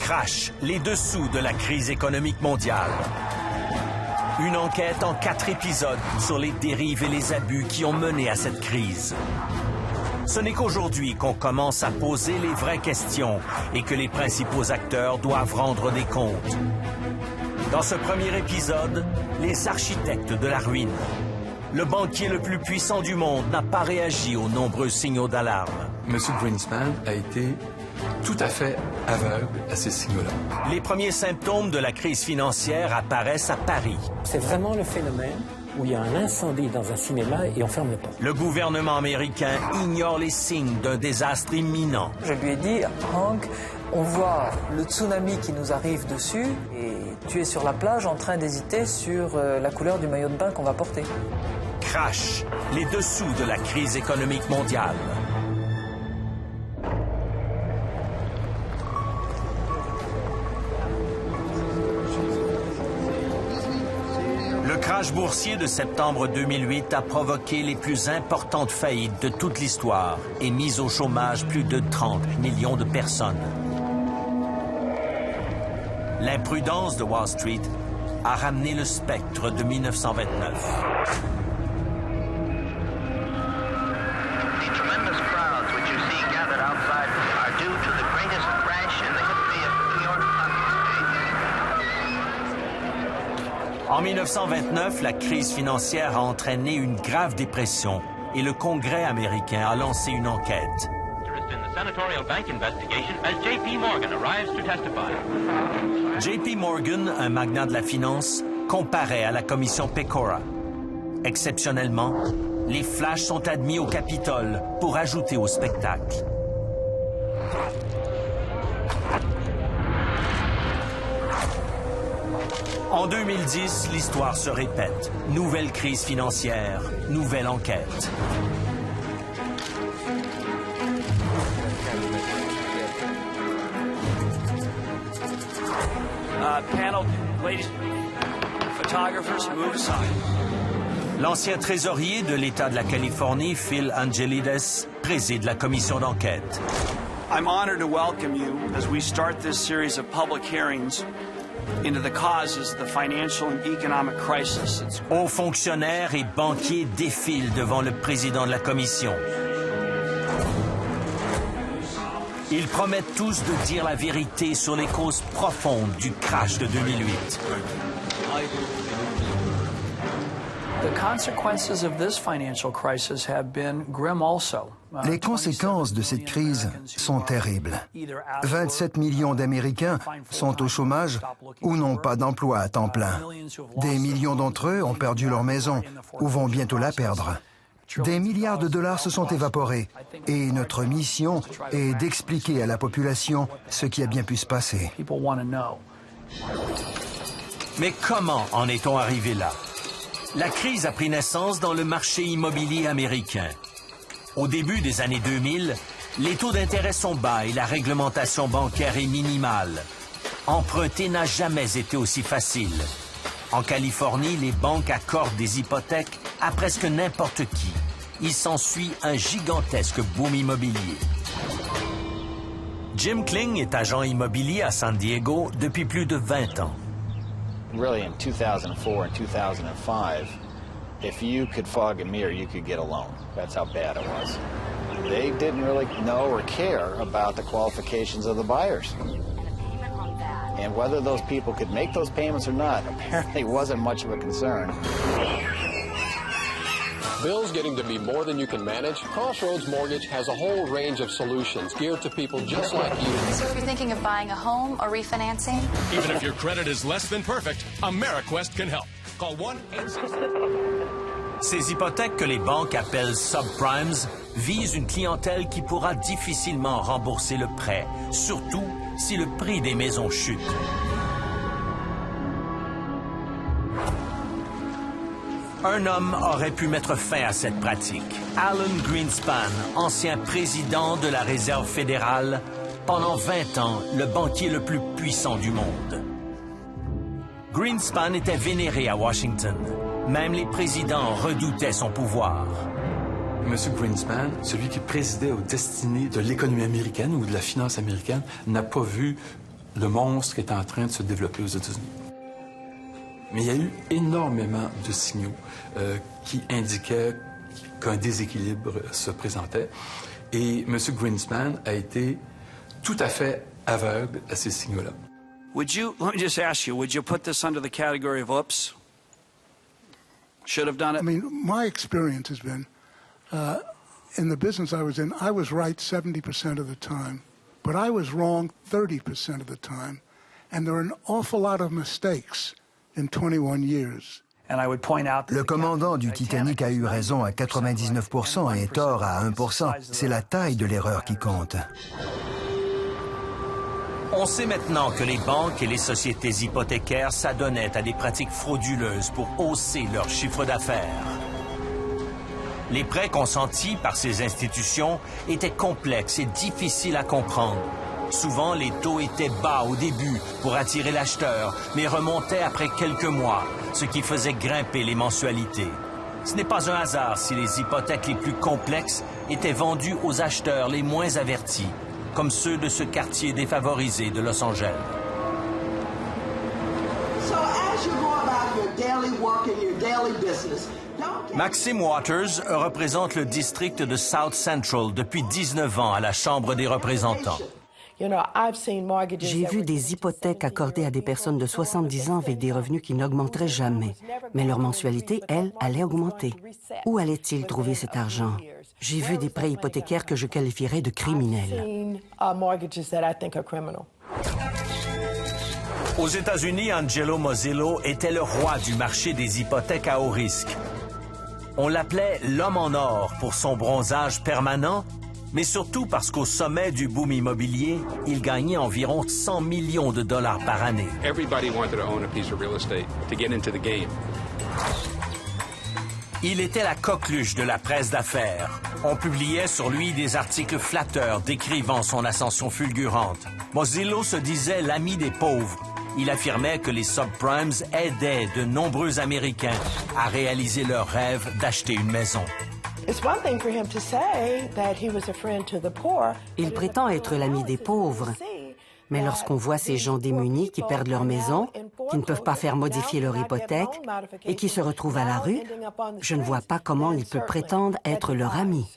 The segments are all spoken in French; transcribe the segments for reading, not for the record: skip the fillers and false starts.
Crash, les dessous de la crise économique mondiale. Une enquête en 4 épisodes sur les dérives et les abus qui ont mené à cette crise. Ce n'est qu'aujourd'hui qu'on commence à poser les vraies questions et que les principaux acteurs doivent rendre des comptes. Dans ce premier épisode, les architectes de la ruine. Le banquier le plus puissant du monde n'a pas réagi aux nombreux signaux d'alarme. M. Greenspan a été tout à fait aveugle à ces signaux-là. Les premiers symptômes de la crise financière apparaissent à Paris. C'est vraiment le phénomène où il y a un incendie dans un cinéma et on ferme les portes. Le gouvernement américain ignore les signes d'un désastre imminent. Je lui ai dit, Hank, on voit le tsunami qui nous arrive dessus et tu es sur la plage en train d'hésiter sur la couleur du maillot de bain qu'on va porter. Crash, les dessous de la crise économique mondiale. Le crash boursier de septembre 2008 a provoqué les plus importantes faillites de toute l'histoire et mis au chômage plus de 30 millions de personnes. L'imprudence de Wall Street a ramené le spectre de 1929. En 1929, la crise financière a entraîné une grave dépression et le Congrès américain a lancé une enquête. JP Morgan, un magnat de la finance, comparaît à la commission Pecora. Exceptionnellement, les flashs sont admis au Capitole pour ajouter au spectacle. En 2010, l'histoire se répète. Nouvelle crise financière, nouvelle enquête. Panel, ladies, photographers, move aside. L'ancien trésorier de l'État de la Californie, Phil Angelides, préside la commission d'enquête. I'm honored to welcome you as we start this series of public hearings into the causes of the financial and economic crisis. Hauts fonctionnaires et banquiers défilent devant le président de la commission. Ils promettent tous de dire la vérité sur les causes profondes du crash de 2008. Les conséquences de cette crise sont terribles. 27 millions d'Américains sont au chômage ou n'ont pas d'emploi à temps plein. Des millions d'entre eux ont perdu leur maison ou vont bientôt la perdre. Des milliards de dollars se sont évaporés et notre mission est d'expliquer à la population ce qui a bien pu se passer. Mais comment en est-on arrivé là? La crise a pris naissance dans le marché immobilier américain. Au début des années 2000, les taux d'intérêt sont bas et la réglementation bancaire est minimale. Emprunter n'a jamais été aussi facile. En Californie, les banques accordent des hypothèques à presque n'importe qui. Il s'ensuit un gigantesque boom immobilier. Jim Kling est agent immobilier à San Diego depuis plus de 20 ans. Really, in 2004 and 2005, if you could fog a mirror, you could get a loan. That's how bad it was. They didn't really know or care about the qualifications of the buyers. And whether those people could make those payments or not, apparently wasn't much of a concern. Bills getting to be more than you can manage? Crossroads Mortgage has a whole range of solutions geared to people just like you. So if you're thinking of buying a home or refinancing? Even if your credit is less than perfect, AmeriQuest can help. Call 1-866. Ces hypothèques que les banques appellent subprimes visent une clientèle qui pourra difficilement rembourser le prêt, surtout si le prix des maisons chute. Un homme aurait pu mettre fin à cette pratique. Alan Greenspan, ancien président de la Réserve fédérale, pendant 20 ans, le banquier le plus puissant du monde. Greenspan était vénéré à Washington. Même les présidents redoutaient son pouvoir. M. Greenspan, celui qui présidait aux destinées de l'économie américaine ou de la finance américaine, n'a pas vu le monstre est en train de se développer aux États-Unis. Mais il y a eu énormément de signaux qui indiquaient qu'un déséquilibre se présentait. Et M. Greenspan a été tout à fait aveugle à ces signaux-là. Let me just ask you, would you put this under the category of oops? Should have done it? I mean, my experience has been, in the business I was right 70% of the time, but I was wrong 30% of the time. And there are an awful lot of mistakes in 21 years. Le commandant du Titanic a eu raison à 99% et tort à 1%. C'est la taille de l'erreur qui compte. On sait maintenant que les banques et les sociétés hypothécaires s'adonnaient à des pratiques frauduleuses pour hausser leur chiffre d'affaires. Les prêts consentis par ces institutions étaient complexes et difficiles à comprendre. Souvent, les taux étaient bas au début pour attirer l'acheteur, mais remontaient après quelques mois, ce qui faisait grimper les mensualités. Ce n'est pas un hasard si les hypothèques les plus complexes étaient vendues aux acheteurs les moins avertis, comme ceux de ce quartier défavorisé de Los Angeles. Maxime Waters représente le district de South Central depuis 19 ans à la Chambre des représentants. J'ai vu des hypothèques accordées à des personnes de 70 ans avec des revenus qui n'augmenteraient jamais. Mais leur mensualité, elle, allait augmenter. Où allaient-ils trouver cet argent? J'ai vu des prêts hypothécaires que je qualifierais de criminels. Aux États-Unis, Angelo Mozilo était le roi du marché des hypothèques à haut risque. On l'appelait l'homme en or pour son bronzage permanent, mais surtout parce qu'au sommet du boom immobilier, il gagnait environ 100 millions de dollars par année. Il était la coqueluche de la presse d'affaires. On publiait sur lui des articles flatteurs décrivant son ascension fulgurante. Mozilo se disait l'ami des pauvres. Il affirmait que les subprimes aidaient de nombreux Américains à réaliser leur rêve d'acheter une maison. Il prétend être l'ami des pauvres. Mais lorsqu'on voit ces gens démunis qui perdent leur maison, qui ne peuvent pas faire modifier leur hypothèque et qui se retrouvent à la rue, je ne vois pas comment il peut prétendre être leur ami.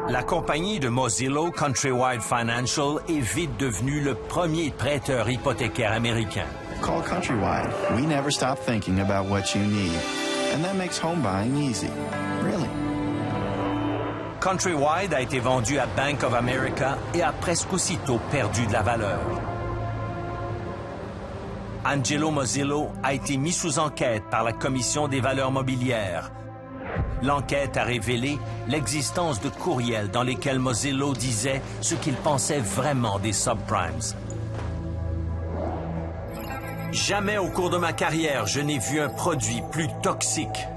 La compagnie de Mozilo, Countrywide Financial, est vite devenue le premier prêteur hypothécaire américain. Call Countrywide. We never stop thinking about what you need. And that makes home buying easy. Really. Countrywide a été vendu à Bank of America et a presque aussitôt perdu de la valeur. Angelo Mozilo a été mis sous enquête par la Commission des valeurs mobilières. L'enquête a révélé l'existence de courriels dans lesquels Mozilo disait ce qu'il pensait vraiment des subprimes. Jamais au cours de ma carrière, je n'ai vu un produit plus toxique.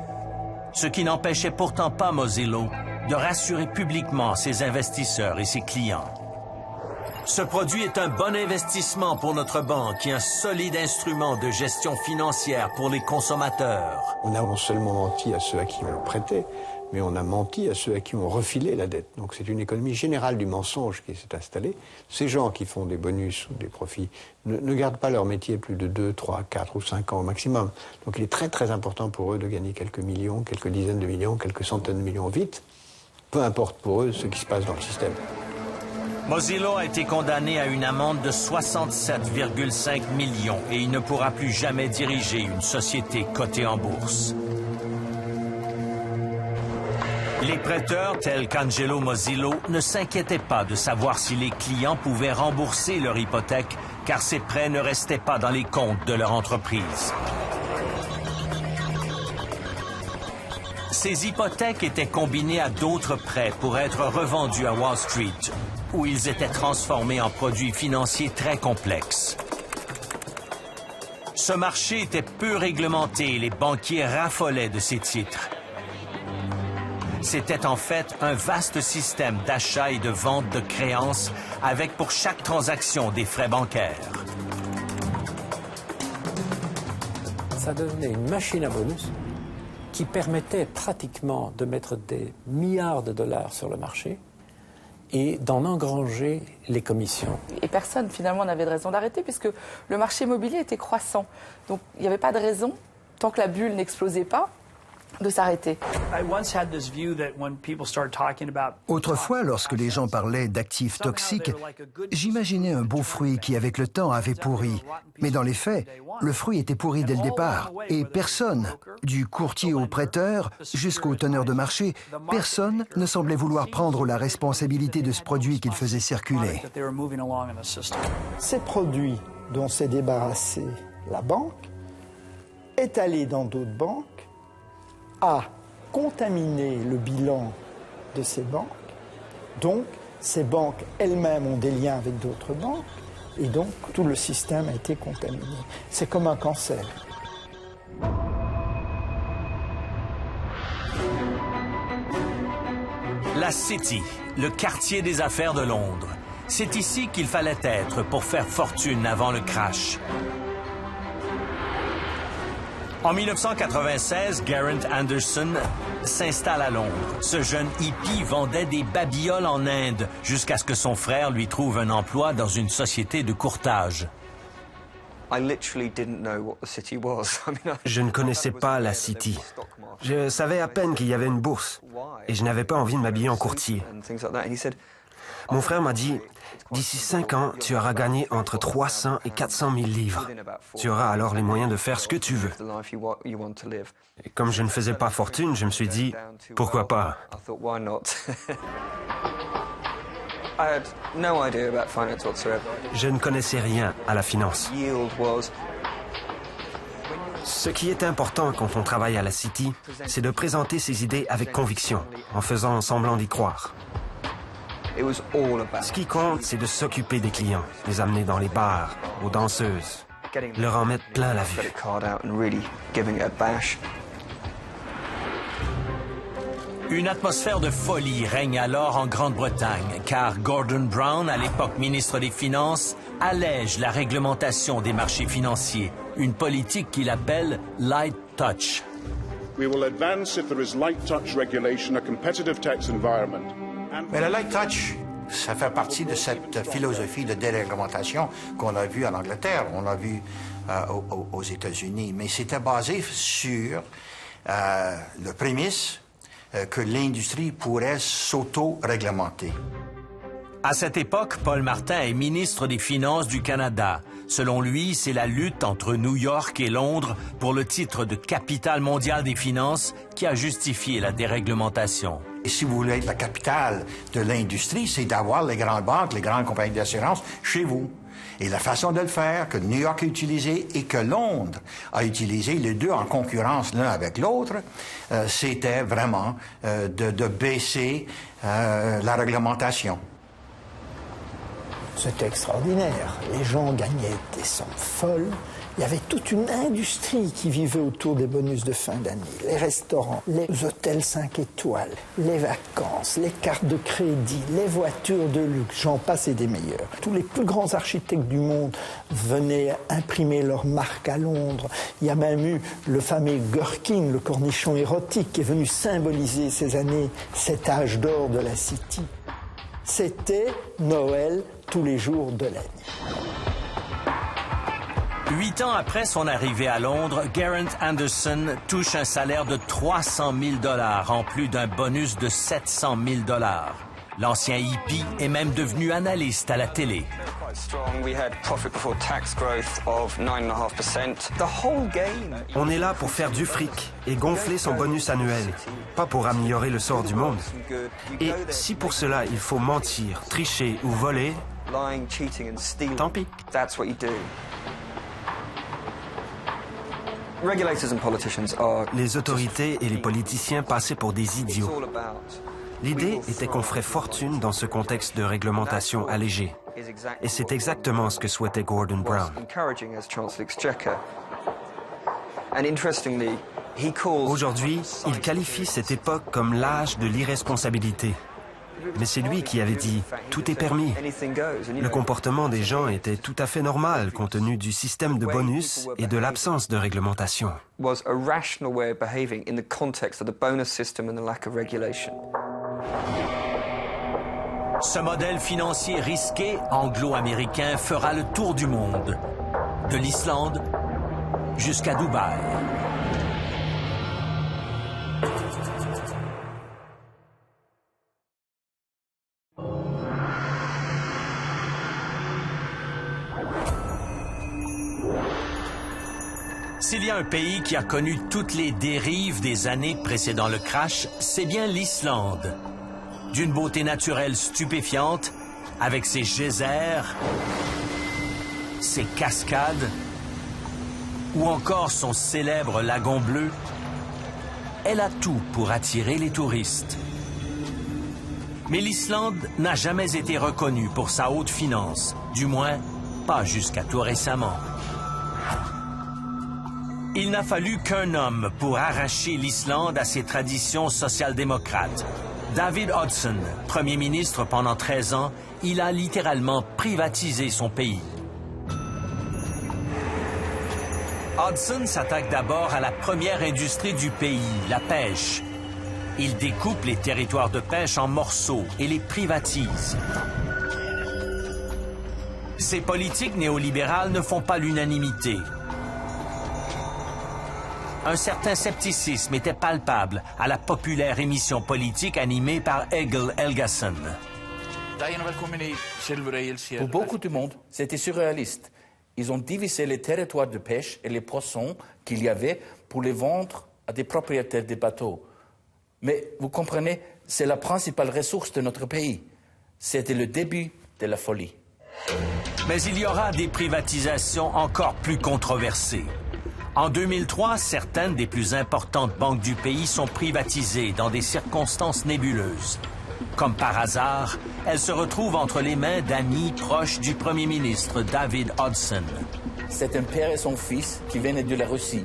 Ce qui n'empêchait pourtant pas Mozilo de rassurer publiquement ses investisseurs et ses clients. Ce produit est un bon investissement pour notre banque et un solide instrument de gestion financière pour les consommateurs. On a non seulement menti à ceux à qui on prêtait, mais on a menti à ceux à qui on refilait la dette. Donc c'est une économie générale du mensonge qui s'est installée. Ces gens qui font des bonus ou des profits ne gardent pas leur métier plus de 2, 3, 4 ou 5 ans au maximum. Donc il est très très important pour eux de gagner quelques millions, quelques dizaines de millions, quelques centaines de millions vite. Peu importe pour eux ce qui se passe dans le système. Mozilo a été condamné à une amende de 67,5 millions et il ne pourra plus jamais diriger une société cotée en bourse. Les prêteurs tels qu'Angelo Mozilo ne s'inquiétaient pas de savoir si les clients pouvaient rembourser leur hypothèque car ces prêts ne restaient pas dans les comptes de leur entreprise. Ces hypothèques étaient combinées à d'autres prêts pour être revendus à Wall Street, où ils étaient transformés en produits financiers très complexes. Ce marché était peu réglementé et les banquiers raffolaient de ces titres. C'était en fait un vaste système d'achat et de vente de créances avec pour chaque transaction des frais bancaires. Ça devenait une machine à bonus qui permettait pratiquement de mettre des milliards de dollars sur le marché et d'en engranger les commissions. Et personne finalement n'avait de raison d'arrêter puisque le marché immobilier était croissant. Donc il n'y avait pas de raison, tant que la bulle n'explosait pas, de s'arrêter. Autrefois, lorsque les gens parlaient d'actifs toxiques, j'imaginais un beau fruit qui, avec le temps, avait pourri. Mais dans les faits, le fruit était pourri dès le départ. Et personne, du courtier au prêteur jusqu'au teneur de marché, personne ne semblait vouloir prendre la responsabilité de ce produit qu'il faisait circuler. Ces produits dont s'est débarrassée la banque est allé dans d'autres banques, a contaminé le bilan de ces banques. Donc, ces banques elles-mêmes ont des liens avec d'autres banques et donc tout le système a été contaminé. C'est comme un cancer. La City, le quartier des affaires de Londres. C'est ici qu'il fallait être pour faire fortune avant le crash. En 1996, Geraint Anderson s'installe à Londres. Ce jeune hippie vendait des babioles en Inde jusqu'à ce que son frère lui trouve un emploi dans une société de courtage. Je ne connaissais pas la City. Je savais à peine qu'il y avait une bourse et je n'avais pas envie de m'habiller en courtier. Mon frère m'a dit, d'ici 5 ans, tu auras gagné entre 300 et 400 000 livres. Tu auras alors les moyens de faire ce que tu veux. Et comme je ne faisais pas fortune, je me suis dit, pourquoi pas? Je ne connaissais rien à la finance. Ce qui est important quand on travaille à la City, c'est de présenter ses idées avec conviction, en faisant semblant d'y croire. Ce qui compte, c'est de s'occuper des clients, les amener dans les bars, aux danseuses, leur en mettre plein la vue. Une atmosphère de folie règne alors en Grande-Bretagne, car Gordon Brown, à l'époque ministre des Finances, allège la réglementation des marchés financiers, une politique qu'il appelle « light touch ». We will advance if there is light touch regulation, a competitive tax environment. Mais le light touch, ça fait partie de cette philosophie de déréglementation qu'on a vue en Angleterre, on l'a vu aux États-Unis, mais c'était basé sur le prémisse que l'industrie pourrait s'auto-réglementer. À cette époque, Paul Martin est ministre des Finances du Canada. Selon lui, c'est la lutte entre New York et Londres pour le titre de capitale mondiale des finances qui a justifié la déréglementation. Et si vous voulez être la capitale de l'industrie, c'est d'avoir les grandes banques, les grandes compagnies d'assurance chez vous. Et la façon de le faire, que New York a utilisé et que Londres a utilisé, les deux en concurrence l'un avec l'autre, c'était vraiment de baisser la réglementation. C'était extraordinaire. Les gens gagnaient des sommes folles. Il y avait toute une industrie qui vivait autour des bonus de fin d'année. Les restaurants, les hôtels 5 étoiles, les vacances, les cartes de crédit, les voitures de luxe, j'en passe et des meilleurs. Tous les plus grands architectes du monde venaient imprimer leur marque à Londres. Il y a même eu le fameux Gherkin, le cornichon érotique, qui est venu symboliser ces années, cet âge d'or de la City. C'était Noël tous les jours de l'année. 8 ans après son arrivée à Londres, Geraint Anderson touche un salaire de 300 000 $ en plus d'un bonus de 700 000 $. L'ancien hippie est même devenu analyste à la télé. On est là pour faire du fric et gonfler son bonus annuel, pas pour améliorer le sort du monde. Et si pour cela il faut mentir, tricher ou voler, tant pis. Les autorités et les politiciens passaient pour des idiots. L'idée était qu'on ferait fortune dans ce contexte de réglementation allégée. Et c'est exactement ce que souhaitait Gordon Brown. Aujourd'hui, il qualifie cette époque comme l'âge de l'irresponsabilité. Mais c'est lui qui avait dit « tout est permis ». Le comportement des gens était tout à fait normal compte tenu du système de bonus et de l'absence de réglementation. Ce modèle financier risqué, anglo-américain, fera le tour du monde, de l'Islande jusqu'à Dubaï. S'il y a un pays qui a connu toutes les dérives des années précédant le crash, c'est bien l'Islande. D'une beauté naturelle stupéfiante, avec ses geysers, ses cascades, ou encore son célèbre lagon bleu, elle a tout pour attirer les touristes. Mais l'Islande n'a jamais été reconnue pour sa haute finance, du moins pas jusqu'à tout récemment. Il n'a fallu qu'un homme pour arracher l'Islande à ses traditions social-démocrates. David Hodgson, Premier ministre pendant 13 ans, il a littéralement privatisé son pays. Hodgson s'attaque d'abord à la première industrie du pays, la pêche. Il découpe les territoires de pêche en morceaux et les privatise. Ces politiques néolibérales ne font pas l'unanimité. Un certain scepticisme était palpable à la populaire émission politique animée par Egil Helgason. Pour beaucoup de monde, c'était surréaliste. Ils ont divisé les territoires de pêche et les poissons qu'il y avait pour les vendre à des propriétaires des bateaux. Mais vous comprenez, c'est la principale ressource de notre pays. C'était le début de la folie. Mais il y aura des privatisations encore plus controversées. En 2003, certaines des plus importantes banques du pays sont privatisées dans des circonstances nébuleuses. Comme par hasard, elles se retrouvent entre les mains d'amis proches du Premier ministre David Hodgson. C'est un père et son fils qui venaient de la Russie.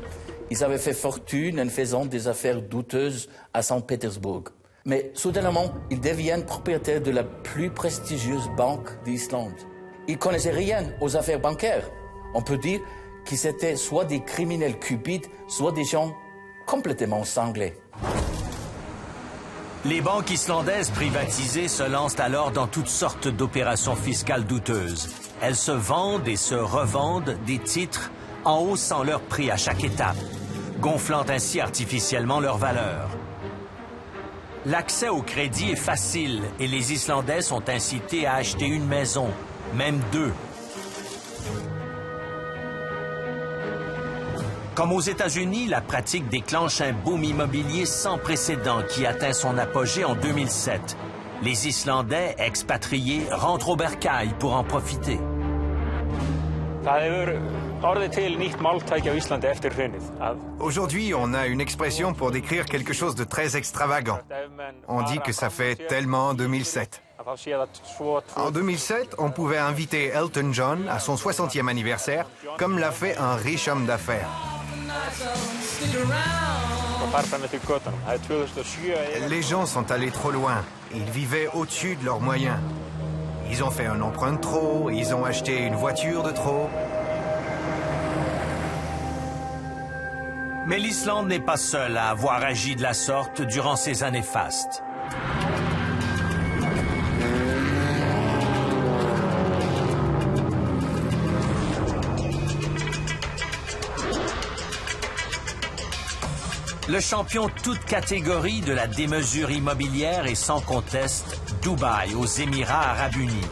Ils avaient fait fortune en faisant des affaires douteuses à Saint-Pétersbourg. Mais soudainement, ils deviennent propriétaires de la plus prestigieuse banque d'Islande. Ils connaissaient rien aux affaires bancaires. On peut dire qu'ils étaient soit des criminels cupides, soit des gens complètement cinglés. Les banques islandaises privatisées se lancent alors dans toutes sortes d'opérations fiscales douteuses. Elles se vendent et se revendent des titres en haussant leur prix à chaque étape, gonflant ainsi artificiellement leur valeur. L'accès au crédit est facile et les Islandais sont incités à acheter une maison, même deux. Comme aux États-Unis, la pratique déclenche un boom immobilier sans précédent qui atteint son apogée en 2007. Les Islandais expatriés rentrent au bercail pour en profiter. Aujourd'hui, on a une expression pour décrire quelque chose de très extravagant. On dit que ça fait tellement 2007. En 2007, on pouvait inviter Elton John à son 60e anniversaire, comme l'a fait un riche homme d'affaires. Les gens sont allés trop loin. Ils vivaient au-dessus de leurs moyens. Ils ont fait un emprunt de trop, ils ont acheté une voiture de trop. Mais l'Islande n'est pas seule à avoir agi de la sorte durant ces années fastes. Le champion toute catégorie de la démesure immobilière est sans conteste Dubaï, aux Émirats arabes unis.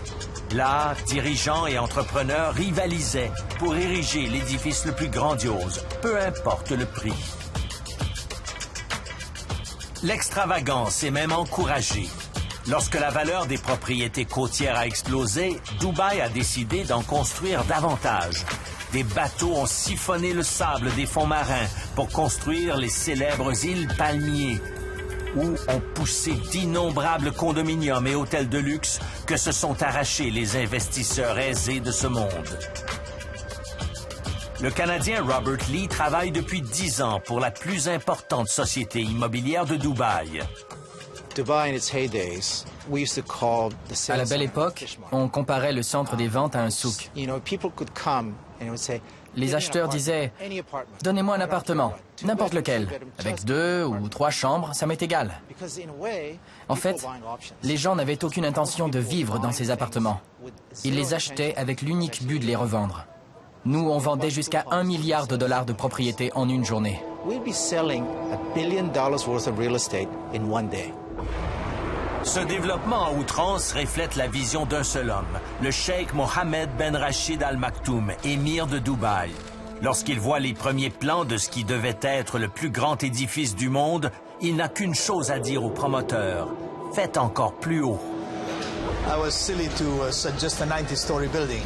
Là, dirigeants et entrepreneurs rivalisaient pour ériger l'édifice le plus grandiose, peu importe le prix. L'extravagance est même encouragée. Lorsque la valeur des propriétés côtières a explosé, Dubaï a décidé d'en construire davantage. Des bateaux ont siphonné le sable des fonds marins pour construire les célèbres îles Palmiers, où ont poussé d'innombrables condominiums et hôtels de luxe que se sont arrachés les investisseurs aisés de ce monde. Le Canadien Robert Lee travaille depuis 10 ans pour la plus importante société immobilière de Dubaï. À la belle époque, on comparait le centre des ventes à un souk. les acheteurs disaient « Donnez-moi un appartement, n'importe lequel, avec 2 ou 3 chambres, ça m'est égal. » En fait, les gens n'avaient aucune intention de vivre dans ces appartements. Ils les achetaient avec l'unique but de les revendre. Nous, on vendait jusqu'à $1 milliard de propriétés en une journée. Ce développement à outrance reflète la vision d'un seul homme, le cheikh Mohammed Ben Rachid Al Maktoum, émir de Dubaï. Lorsqu'il voit les premiers plans de ce qui devait être le plus grand édifice du monde, il n'a qu'une chose à dire aux promoteurs. Faites encore plus haut. I was silly to suggest a 90-story building,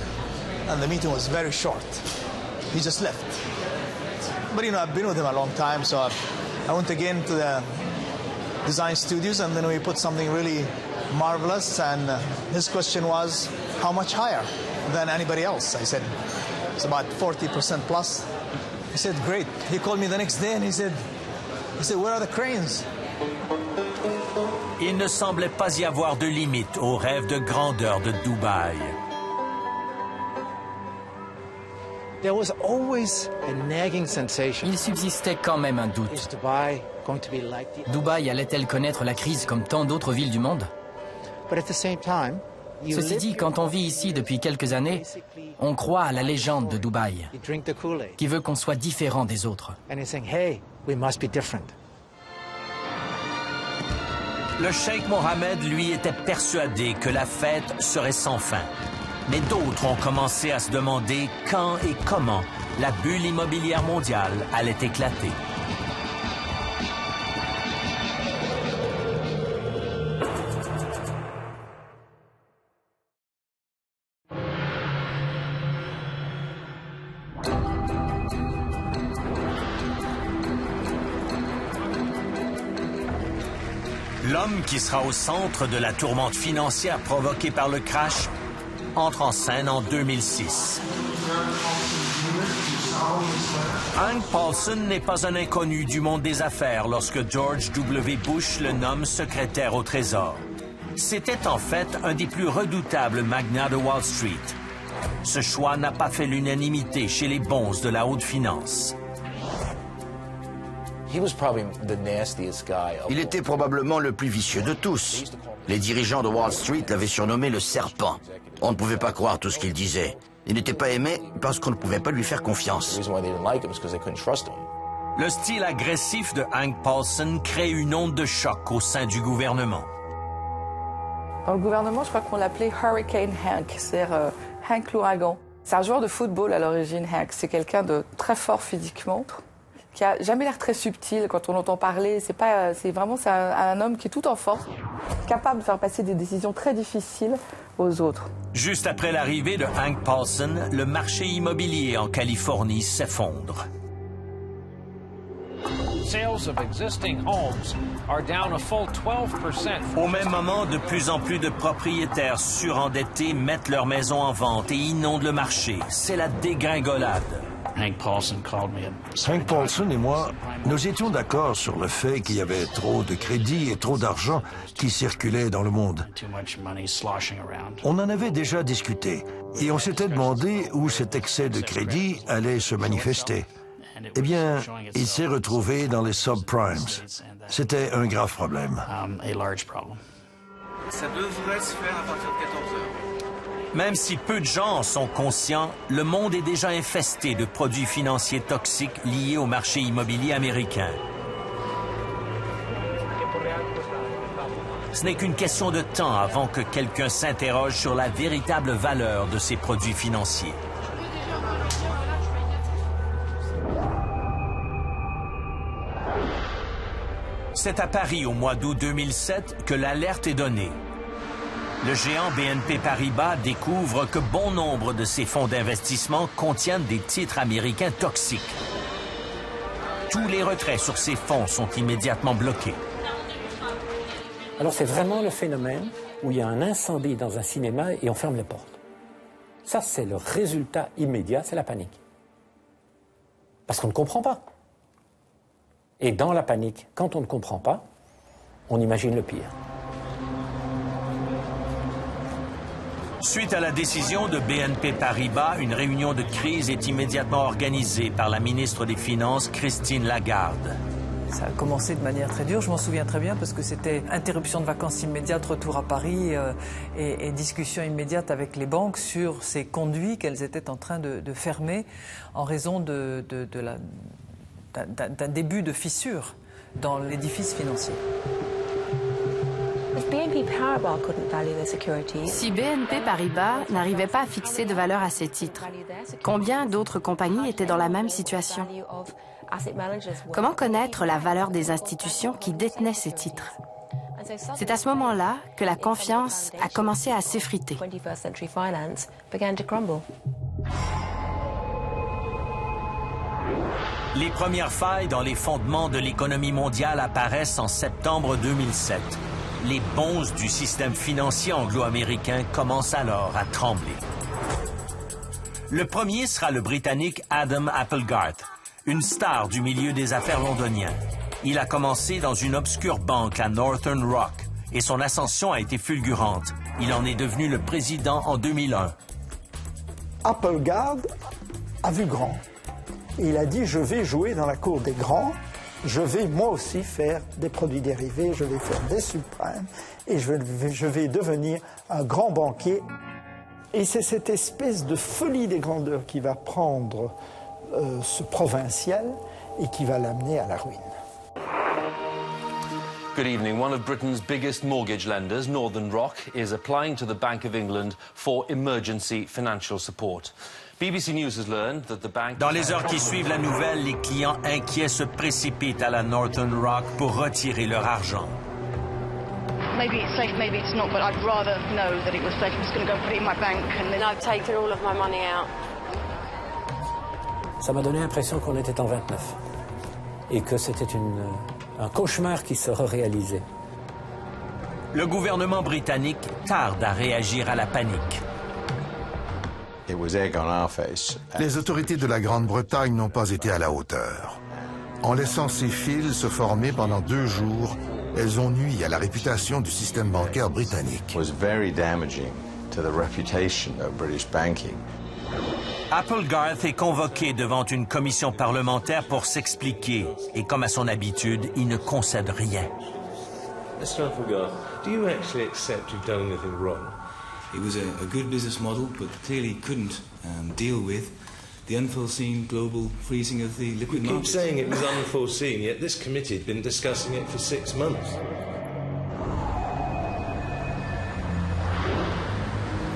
and the meeting was very short. He just left. But you know, I've been with him a long time, so I went again to the design studios, and then we put something really marvelous, and his question was, how much higher than anybody else? I said, it's about 40% plus. He said, great. He called me the next day, and he said, where are the cranes? Il ne semblait pas y avoir de limite au rêve de grandeur de Dubaï. Il subsistait quand même un doute. Dubaï allait-elle connaître la crise comme tant d'autres villes du monde? Ceci dit, quand on vit ici depuis quelques années, on croit à la légende de Dubaï, qui veut qu'on soit différent des autres. Le cheikh Mohammed, lui, était persuadé que la fête serait sans fin. Mais d'autres ont commencé à se demander quand et comment la bulle immobilière mondiale allait éclater. L'homme qui sera au centre de la tourmente financière provoquée par le crash entre en scène en 2006. Hank Paulson n'est pas un inconnu du monde des affaires lorsque George W. Bush le nomme secrétaire au Trésor. C'était en fait un des plus redoutables magnats de Wall Street. Ce choix n'a pas fait l'unanimité chez les bonzes de la haute finance. Il était probablement le plus vicieux de tous. Les dirigeants de Wall Street l'avaient surnommé le serpent. On ne pouvait pas croire tout ce qu'il disait. Il n'était pas aimé parce qu'on ne pouvait pas lui faire confiance. Le style agressif de Hank Paulson crée une onde de choc au sein du gouvernement. Dans le gouvernement, je crois qu'on l'appelait Hurricane Hank, c'est-à-dire Hank l'ouragan. C'est un joueur de football à l'origine, Hank. C'est quelqu'un de très fort physiquement, qui a jamais l'air très subtil quand on l'entend parler. C'est un homme qui est tout en force, capable de faire passer des décisions très difficiles aux autres. Juste après l'arrivée de Hank Paulson, le marché immobilier en Californie s'effondre. Au même moment, de plus en plus de propriétaires surendettés mettent leurs maisons en vente et inondent le marché. C'est la dégringolade. Hank Paulson et moi, nous étions d'accord sur le fait qu'il y avait trop de crédit et trop d'argent qui circulait dans le monde. On en avait déjà discuté et on s'était demandé où cet excès de crédit allait se manifester. Eh bien, il s'est retrouvé dans les subprimes. C'était un grave problème. Ça devrait se faire à partir de 14 heures. Même si peu de gens en sont conscients, le monde est déjà infesté de produits financiers toxiques liés au marché immobilier américain. Ce n'est qu'une question de temps avant que quelqu'un s'interroge sur la véritable valeur de ces produits financiers. C'est à Paris au mois d'août 2007 que l'alerte est donnée. Le géant BNP Paribas découvre que bon nombre de ses fonds d'investissement contiennent des titres américains toxiques. Tous les retraits sur ces fonds sont immédiatement bloqués. Alors c'est vraiment le phénomène où il y a un incendie dans un cinéma et on ferme les portes. Ça, c'est le résultat immédiat, c'est la panique. Parce qu'on ne comprend pas. Et dans la panique, quand on ne comprend pas, on imagine le pire. Suite à la décision de BNP Paribas, une réunion de crise est immédiatement organisée par la ministre des Finances, Christine Lagarde. Ça a commencé de manière très dure, je m'en souviens très bien parce que c'était interruption de vacances immédiate, retour à Paris et discussion immédiate avec les banques sur ces conduits qu'elles étaient en train de fermer en raison d'un début de fissure dans l'édifice financier. Si BNP Paribas n'arrivait pas à fixer de valeur à ses titres, combien d'autres compagnies étaient dans la même situation? Comment connaître la valeur des institutions qui détenaient ces titres? C'est à ce moment-là que la confiance a commencé à s'effriter. Les premières failles dans les fondements de l'économie mondiale apparaissent en septembre 2007. Les bonzes du système financier anglo-américain commencent alors à trembler. Le premier sera le Britannique Adam Applegarth, une star du milieu des affaires londonien. Il a commencé dans une obscure banque à Northern Rock et son ascension a été fulgurante. Il en est devenu le président en 2001. Applegarth a vu grand. Il a dit « je vais jouer dans la cour des grands ». Je vais moi aussi faire des produits dérivés, je vais faire des subprimes et je vais devenir un grand banquier. Et c'est cette espèce de folie des grandeurs qui va prendre ce provincial et qui va l'amener à la ruine. Good evening. One of Britain's biggest mortgage lenders, Northern Rock, is applying to the Bank of England for emergency financial support. BBC News has learned that the bank... Dans les heures qui suivent la nouvelle, les clients inquiets se précipitent à la Northern Rock pour retirer leur argent. Maybe it's safe, maybe it's not, but I'd rather know that it was safe. I'm just going to go put it in my bank and then I've taken all of my money out. Ça m'a donné l'impression qu'on était en 29 et que c'était un cauchemar qui se réalisait. Le gouvernement britannique tarde à réagir à la panique. Les autorités de la Grande-Bretagne n'ont pas été à la hauteur. En laissant ces fils se former pendant 2 jours, elles ont nui à la réputation du système bancaire britannique. Applegarth est convoqué devant une commission parlementaire pour s'expliquer et comme à son habitude, il ne concède rien. Mr. Applegarth, do you actually accept you've done anything wrong? It was a good business model, but clearly couldn't deal with the unforeseen global freezing of the liquid markets. You keep saying it was unforeseen, yet this committee had been discussing it for 6 months.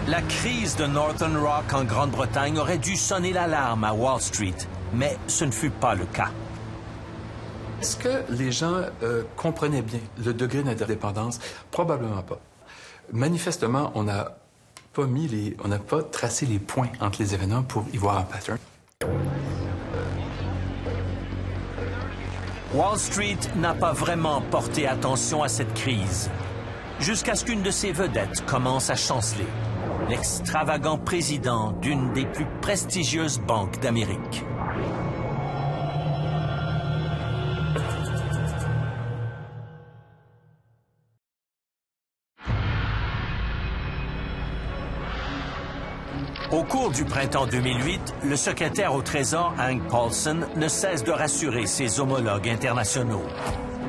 La crise de Northern Rock en Grande-Bretagne aurait dû sonner l'alarme à Wall Street, mais ce ne fut pas le cas. Est-ce que les gens comprenaient bien le degré d'indépendance? Probablement pas. Manifestement, on n'a pas tracé les points entre les événements pour y voir un pattern. Wall Street n'a pas vraiment porté attention à cette crise, jusqu'à ce qu'une de ses vedettes commence à chanceler, l'extravagant président d'une des plus prestigieuses banques d'Amérique. Au cours du printemps 2008, le secrétaire au Trésor, Hank Paulson, ne cesse de rassurer ses homologues internationaux.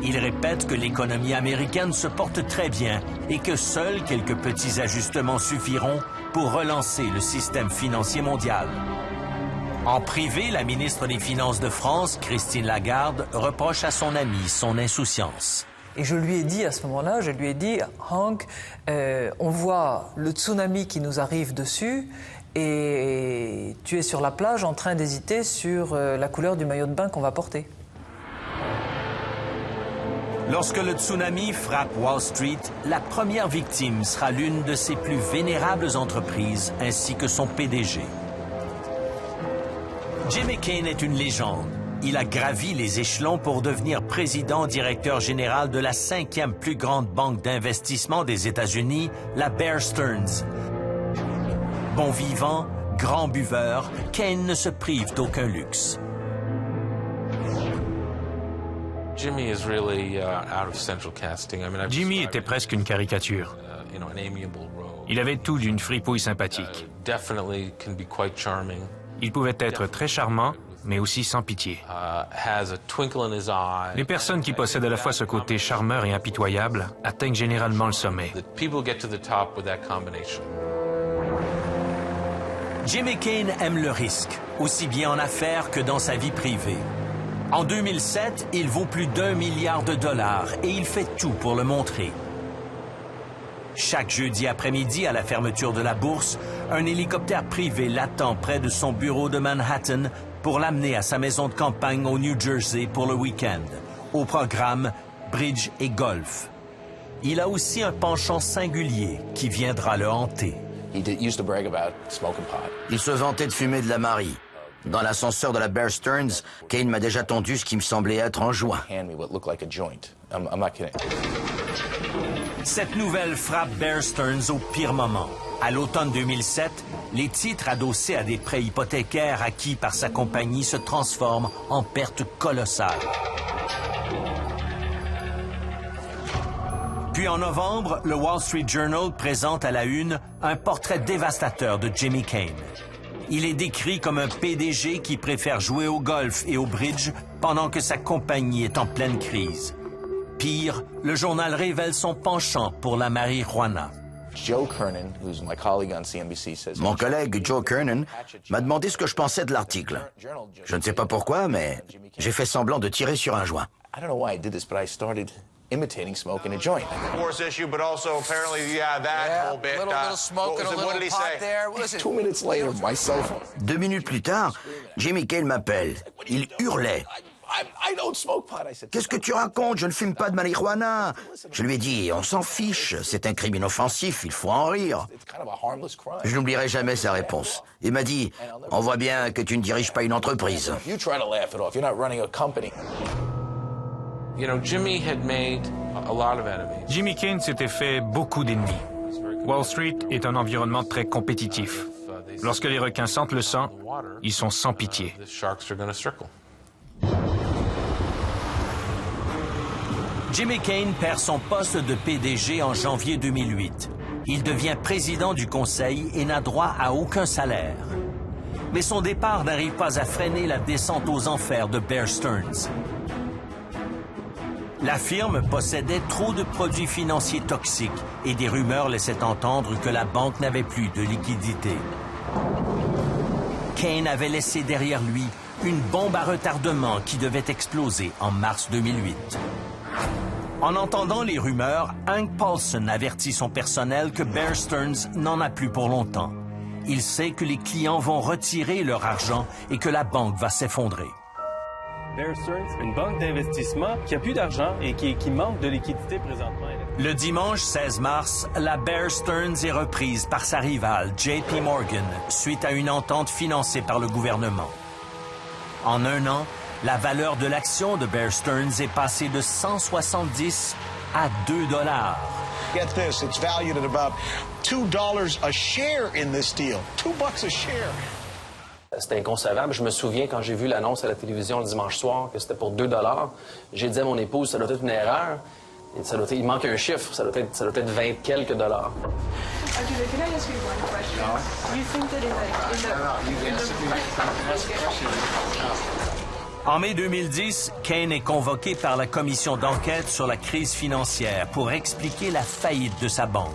Il répète que l'économie américaine se porte très bien et que seuls quelques petits ajustements suffiront pour relancer le système financier mondial. En privé, la ministre des Finances de France, Christine Lagarde, reproche à son ami son insouciance. Et je lui ai dit à ce moment-là, Hank, on voit le tsunami qui nous arrive dessus et tu es sur la plage en train d'hésiter sur la couleur du maillot de bain qu'on va porter. Lorsque le tsunami frappe Wall Street, la première victime sera l'une de ses plus vénérables entreprises ainsi que son PDG. Jim McCain est une légende. Il a gravi les échelons pour devenir président-directeur général de la 5e plus grande banque d'investissement des États-Unis, la Bear Stearns. Bon vivant, grand buveur, Cain ne se prive d'aucun luxe. Jimmy était presque une caricature. Il avait tout d'une fripouille sympathique. Il pouvait être très charmant, mais aussi sans pitié. Les personnes qui possèdent à la fois ce côté charmeur et impitoyable atteignent généralement le sommet. Jimmy Kane aime le risque, aussi bien en affaires que dans sa vie privée. En 2007, il vaut plus d'1 milliard de dollars et il fait tout pour le montrer. Chaque jeudi après-midi, à la fermeture de la bourse, un hélicoptère privé l'attend près de son bureau de Manhattan pour l'amener à sa maison de campagne au New Jersey pour le week-end. Au programme, bridge et golf. Il a aussi un penchant singulier qui viendra le hanter. Il se vantait de fumer de la Marie. Dans l'ascenseur de la Bear Stearns, Kane m'a déjà tendu ce qui me semblait être un joint. Cette nouvelle frappe Bear Stearns au pire moment. À l'automne 2007, les titres adossés à des prêts hypothécaires acquis par sa compagnie se transforment en pertes colossales. Puis en novembre, le Wall Street Journal présente à la une un portrait dévastateur de Jimmy Kane. Il est décrit comme un PDG qui préfère jouer au golf et au bridge pendant que sa compagnie est en pleine crise. Pire, le journal révèle son penchant pour la marijuana. Mon collègue Joe Kernan m'a demandé ce que je pensais de l'article. Je ne sais pas pourquoi, mais j'ai fait semblant de tirer sur un joint. Imitating smoking a joint. Force issue, but also apparently, that whole bit. Little smoke and a little pot there. What is it? 2 minutes later, my cell phone. 2 minutes plus tard, Jimmy Kane m'appelle. Il hurlait. I don't smoke pot. I said. Qu'est-ce que tu racontes? Je ne fume pas de marijuana. Je lui ai dit, on s'en fiche. C'est un crime inoffensif. Il faut en rire. Je n'oublierai jamais sa réponse. Il m'a dit, on voit bien que tu ne diriges pas une entreprise. You try to laugh it off. You're not running a company. Jimmy Kane s'était fait beaucoup d'ennemis. Wall Street est un environnement très compétitif. Lorsque les requins sentent le sang, ils sont sans pitié. Jimmy Kane perd son poste de PDG en janvier 2008. Il devient président du conseil et n'a droit à aucun salaire. Mais son départ n'arrive pas à freiner la descente aux enfers de Bear Stearns. La firme possédait trop de produits financiers toxiques et des rumeurs laissaient entendre que la banque n'avait plus de liquidité. Kane avait laissé derrière lui une bombe à retardement qui devait exploser en mars 2008. En entendant les rumeurs, Hank Paulson avertit son personnel que Bear Stearns n'en a plus pour longtemps. Il sait que les clients vont retirer leur argent et que la banque va s'effondrer. Bear Stearns, une banque d'investissement qui a plus d'argent et qui manque de liquidité présentement. Le dimanche 16 mars, la Bear Stearns est reprise par sa rivale JP Morgan suite à une entente financée par le gouvernement. En un an, la valeur de l'action de Bear Stearns est passée de 170 à 2 $. Get this, it's valued at about $2 a share in this deal. $2 a share. C'était inconcevable. Je me souviens quand j'ai vu l'annonce à la télévision le dimanche soir que c'était pour 2 $. J'ai dit à mon épouse, ça doit être une erreur. Et il manque un chiffre, ça doit être 20 quelques dollars. En mai 2010, Kane est convoqué par la commission d'enquête sur la crise financière pour expliquer la faillite de sa banque.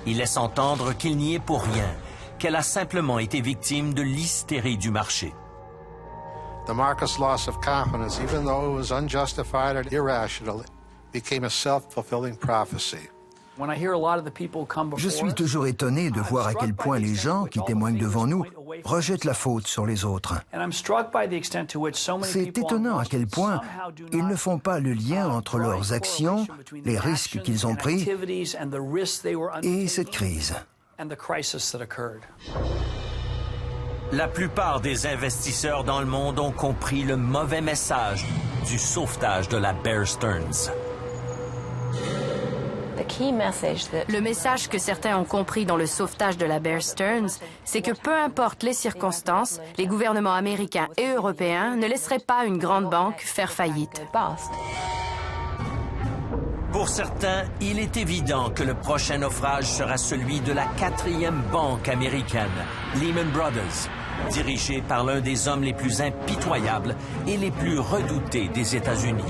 Il laisse entendre qu'il n'y est pour rien, qu'elle a simplement été victime de l'hystérie du marché. The market's loss of confidence, even though it was unjustified and irrational, became a self-fulfilling prophecy. Je suis toujours étonné de voir à quel point les gens qui témoignent devant nous rejettent la faute sur les autres. C'est étonnant à quel point ils ne font pas le lien entre leurs actions, les risques qu'ils ont pris et cette crise. La plupart des investisseurs dans le monde ont compris le mauvais message du sauvetage de la Bear Stearns. Le message que certains ont compris dans le sauvetage de la Bear Stearns, c'est que peu importe les circonstances, les gouvernements américains et européens ne laisseraient pas une grande banque faire faillite. Pour certains, il est évident que le prochain naufrage sera celui de la 4e banque américaine, Lehman Brothers, dirigée par l'un des hommes les plus impitoyables et les plus redoutés des États-Unis.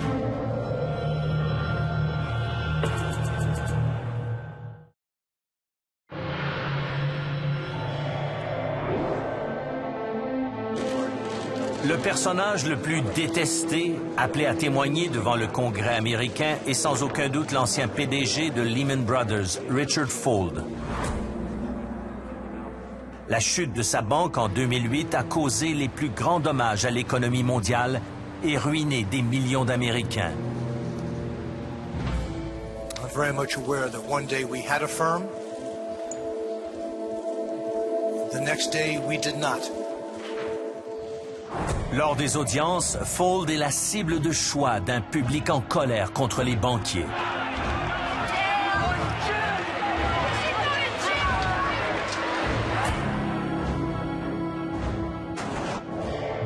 Le personnage le plus détesté, appelé à témoigner devant le Congrès américain, est sans aucun doute l'ancien PDG de Lehman Brothers, Richard Fuld. La chute de sa banque en 2008 a causé les plus grands dommages à l'économie mondiale et ruiné des millions d'Américains. I'm very much aware that one day we had a firm, the next day we did not. Lors des audiences, Fuld est la cible de choix d'un public en colère contre les banquiers.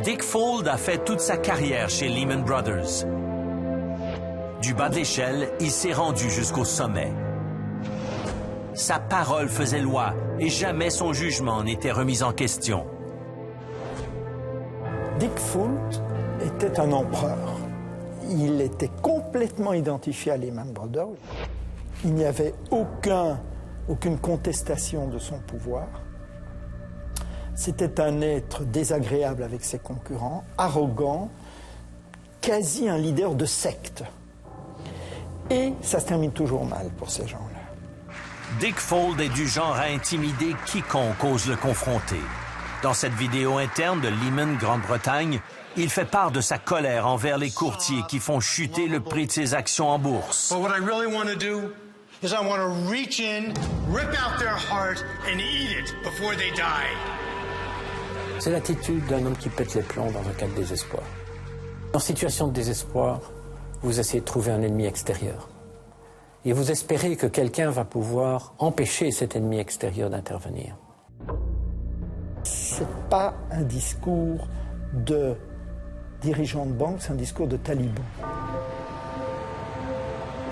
Dick Fuld a fait toute sa carrière chez Lehman Brothers. Du bas de l'échelle, il s'est rendu jusqu'au sommet. Sa parole faisait loi et jamais son jugement n'était remis en question. Dick Fuld était un empereur. Il était complètement identifié à Lehman Brothers. Il n'y avait aucune contestation de son pouvoir. C'était un être désagréable avec ses concurrents, arrogant, quasi un leader de secte. Et ça se termine toujours mal pour ces gens-là. Dick Fuld est du genre à intimider quiconque ose le confronter. Dans cette vidéo interne de Lehman Grande-Bretagne, il fait part de sa colère envers les courtiers qui font chuter le prix de ses actions en bourse. But what I really want to do is I want to reach in, rip out their heart and eat it before they die. C'est l'attitude d'un homme qui pète les plombs dans un cas de désespoir. En situation de désespoir, vous essayez de trouver un ennemi extérieur. Et vous espérez que quelqu'un va pouvoir empêcher cet ennemi extérieur d'intervenir. C'est pas un discours de dirigeant de banque, c'est un discours de taliban.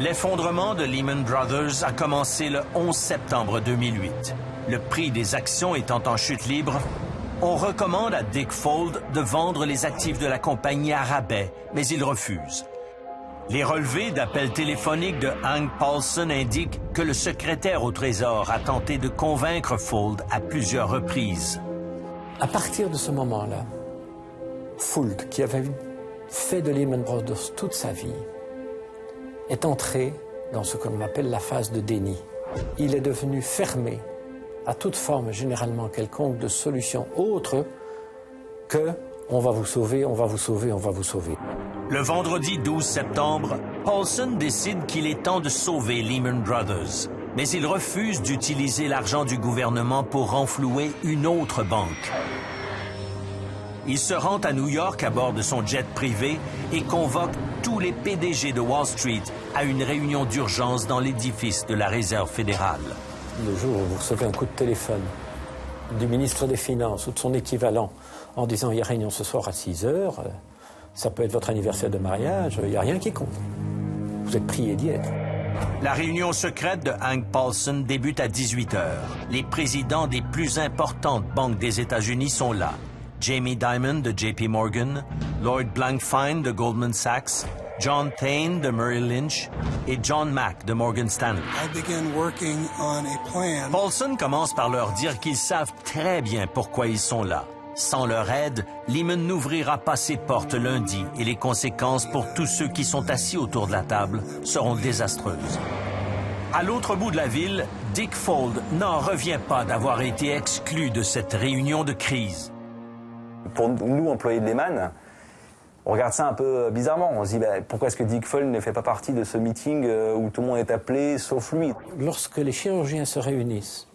L'effondrement de Lehman Brothers a commencé le 11 septembre 2008. Le prix des actions étant en chute libre, on recommande à Dick Fuld de vendre les actifs de la compagnie à rabais, mais il refuse. Les relevés d'appels téléphoniques de Hank Paulson indiquent que le secrétaire au Trésor a tenté de convaincre Fuld à plusieurs reprises. À partir de ce moment-là, Fuld, qui avait fait de Lehman Brothers toute sa vie, est entré dans ce qu'on appelle la phase de déni. Il est devenu fermé à toute forme, généralement quelconque, de solution autre que « on va vous sauver, on va vous sauver, on va vous sauver ». Le vendredi 12 septembre, Paulson décide qu'il est temps de sauver Lehman Brothers. Mais il refuse d'utiliser l'argent du gouvernement pour renflouer une autre banque. Il se rend à New York à bord de son jet privé et convoque tous les PDG de Wall Street à une réunion d'urgence dans l'édifice de la Réserve fédérale. Le jour où vous recevez un coup de téléphone du ministre des Finances ou de son équivalent en disant « il y a réunion ce soir à 6 heures », ça peut être votre anniversaire de mariage, il n'y a rien qui compte. Vous êtes prié d'y être. La réunion secrète de Hank Paulson débute à 18 h. Les présidents des plus importantes banques des États-Unis sont là. Jamie Dimon de JP Morgan, Lloyd Blankfein de Goldman Sachs, John Thain de Merrill Lynch et John Mack de Morgan Stanley. Paulson commence par leur dire qu'ils savent très bien pourquoi ils sont là. Sans leur aide, Lehman n'ouvrira pas ses portes lundi et les conséquences pour tous ceux qui sont assis autour de la table seront désastreuses. À l'autre bout de la ville, Dick Fuld n'en revient pas d'avoir été exclu de cette réunion de crise. Pour nous, employés de Lehman, on regarde ça un peu bizarrement. On se dit, pourquoi est-ce que Dick Fuld ne fait pas partie de ce meeting où tout le monde est appelé, sauf lui? Lorsque les chirurgiens se réunissent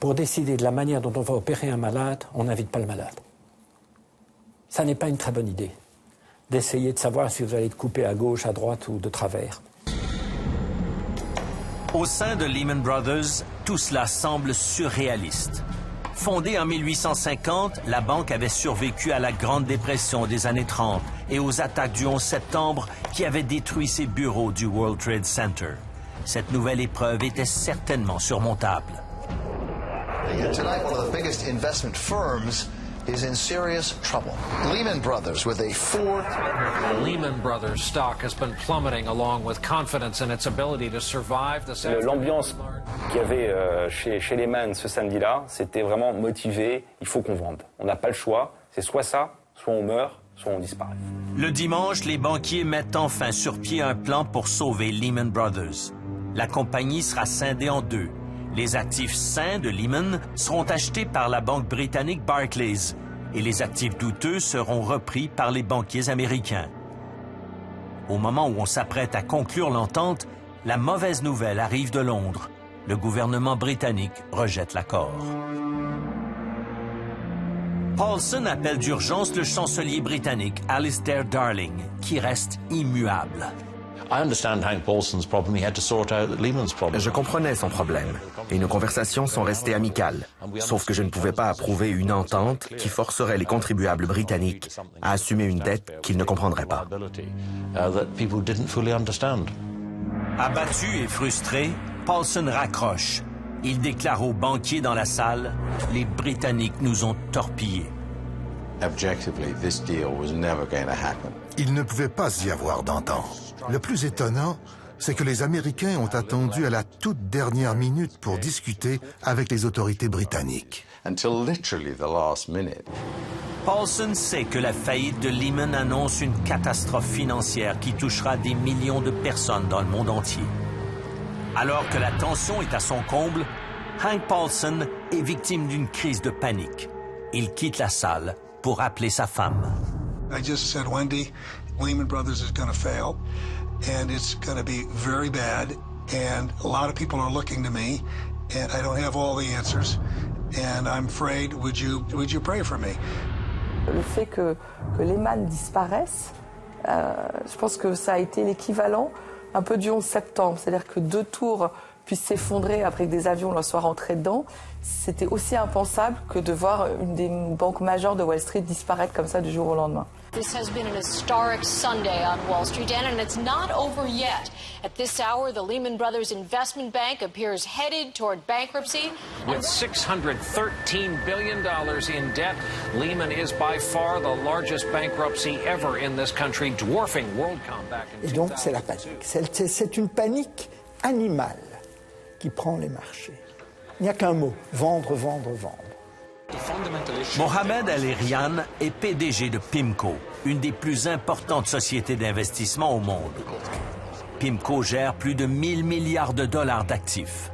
pour décider de la manière dont on va opérer un malade, on n'invite pas le malade. Ça n'est pas une très bonne idée d'essayer de savoir si vous allez être coupé à gauche, à droite ou de travers. Au sein de Lehman Brothers, tout cela semble surréaliste. Fondée en 1850, la banque avait survécu à la Grande Dépression des années 30 et aux attaques du 11 septembre qui avaient détruit ses bureaux du World Trade Center. Cette nouvelle épreuve était certainement surmontable. Tonight, one of the biggest investment firms is in serious trouble. Lehman Brothers with a Lehman Brothers stock has been plummeting along with confidence in its ability to survive the L'ambiance qu'il y avait chez Lehman ce samedi-là, c'était vraiment motivé, il faut qu'on vende. On n'a pas le choix, c'est soit ça, soit on meurt, soit on disparaît. Le dimanche, les banquiers mettent enfin sur pied un plan pour sauver Lehman Brothers. La compagnie sera scindée en deux. Les actifs sains de Lehman seront achetés par la banque britannique Barclays et les actifs douteux seront repris par les banquiers américains. Au moment où on s'apprête à conclure l'entente, la mauvaise nouvelle arrive de Londres. Le gouvernement britannique rejette l'accord. Paulson appelle d'urgence le chancelier britannique Alistair Darling, qui reste immuable. Je comprenais son problème et nos conversations sont restées amicales, sauf que je ne pouvais pas approuver une entente qui forcerait les contribuables britanniques à assumer une dette qu'ils ne comprendraient pas. Abattu et frustré, Paulson raccroche. Il déclare aux banquiers dans la salle, « Les Britanniques nous ont torpillés. » Il ne pouvait pas y avoir d'entente. Le plus étonnant, c'est que les Américains ont attendu à la toute dernière minute pour discuter avec les autorités britanniques. Paulson sait que la faillite de Lehman annonce une catastrophe financière qui touchera des millions de personnes dans le monde entier. Alors que la tension est à son comble, Hank Paulson est victime d'une crise de panique. Il quitte la salle pour appeler sa femme. I just said, Wendy, Lehman Brothers is going to fail, and it's going to be very bad, and a lot of people are looking to me, and I don't have all the answers, and I'm afraid, would you pray for me? Le fait que Lehman disparaisse, je pense que ça a été l'équivalent un peu du 11 septembre, c'est-à-dire que 2 tours puissent s'effondrer après que des avions leur soient rentrés dedans. C'était aussi impensable que de voir une des banques majeures de Wall Street disparaître comme ça du jour au lendemain. This has been an historic Sunday on Wall Street, and it's not over yet. At this hour, the Lehman Brothers Investment Bank appears headed toward bankruptcy. With $613 billion in debt, Lehman is by far the largest bankruptcy ever in this country, dwarfing WorldCom back in 2000. Et donc c'est la panique. C'est une panique animale qui prend les marchés. Il n'y a qu'un mot, vendre, vendre, vendre. Mohamed El-Erian est PDG de PIMCO, une des plus importantes sociétés d'investissement au monde. PIMCO gère plus de 1000 milliards de dollars d'actifs.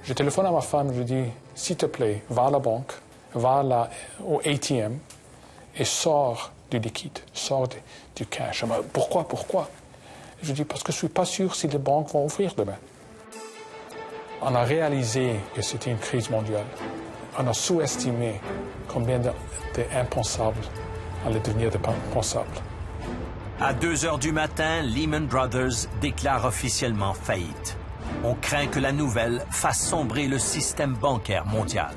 Je téléphone à ma femme, je lui dis, s'il te plaît, va à la banque, va au ATM et sors du liquide, sors du cash. Elle m'a dit, pourquoi? Je lui dis, parce que je ne suis pas sûr si les banques vont ouvrir demain. On a réalisé que c'était une crise mondiale. On a sous-estimé combien d'impensables allaient devenir des pensables. À 2 heures du matin, Lehman Brothers déclare officiellement faillite. On craint que la nouvelle fasse sombrer le système bancaire mondial.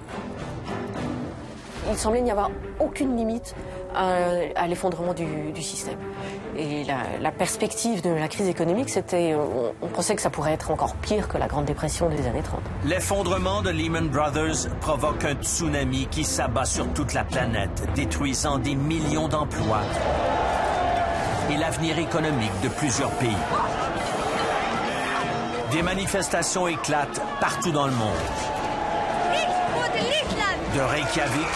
Il semblait n'y avoir aucune limite à l'effondrement du système. Et la perspective de la crise économique, c'était, on pensait que ça pourrait être encore pire que la Grande Dépression des années 30. L'effondrement de Lehman Brothers provoque un tsunami qui s'abat sur toute la planète, détruisant des millions d'emplois et l'avenir économique de plusieurs pays. Des manifestations éclatent partout dans le monde. De Reykjavik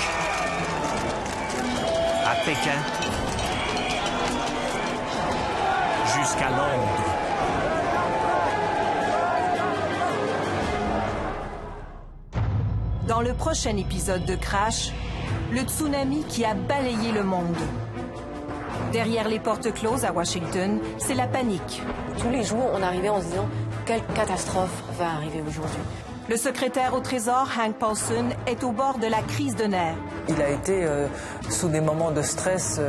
à Pékin jusqu'à Londres. Dans le prochain épisode de Crash, le tsunami qui a balayé le monde. Derrière les portes closes à Washington, c'est la panique. Tous les jours, on arrivait en se disant quelle catastrophe va arriver aujourd'hui. Le secrétaire au Trésor, Hank Paulson, est au bord de la crise de nerfs. Il a été sous des moments de stress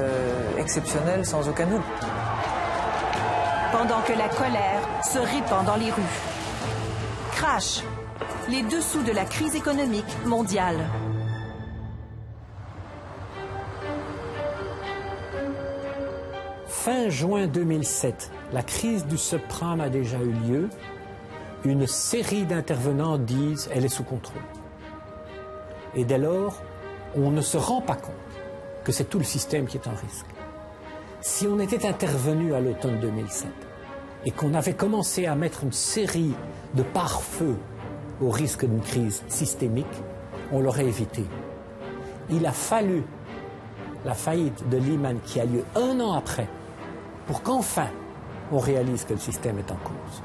exceptionnels, sans aucun doute. Pendant que la colère se répand dans les rues. Crash, les dessous de la crise économique mondiale. fin juin 2007, la crise du subprime a déjà eu lieu. Une série d'intervenants disent qu'elle est sous contrôle. Et dès lors, on ne se rend pas compte que c'est tout le système qui est en risque. Si on était intervenu à l'automne 2007 et qu'on avait commencé à mettre une série de pare-feu au risque d'une crise systémique, on l'aurait évité. Il a fallu la faillite de Lehman qui a lieu 1 an après pour qu'enfin on réalise que le système est en cause.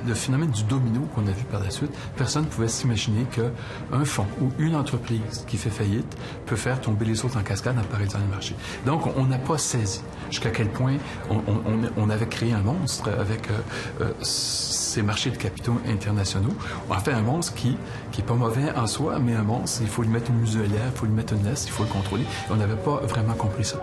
Le phénomène du domino qu'on a vu par la suite, personne ne pouvait s'imaginer qu'un fonds ou une entreprise qui fait faillite peut faire tomber les autres en cascade en paralysant le marché. Donc, on n'a pas saisi jusqu'à quel point on avait créé un monstre avec ces marchés de capitaux internationaux. En fait, un monstre qui est pas mauvais en soi, mais un monstre, il faut lui mettre une muselière, il faut lui mettre une laisse, il faut le contrôler. On n'avait pas vraiment compris ça.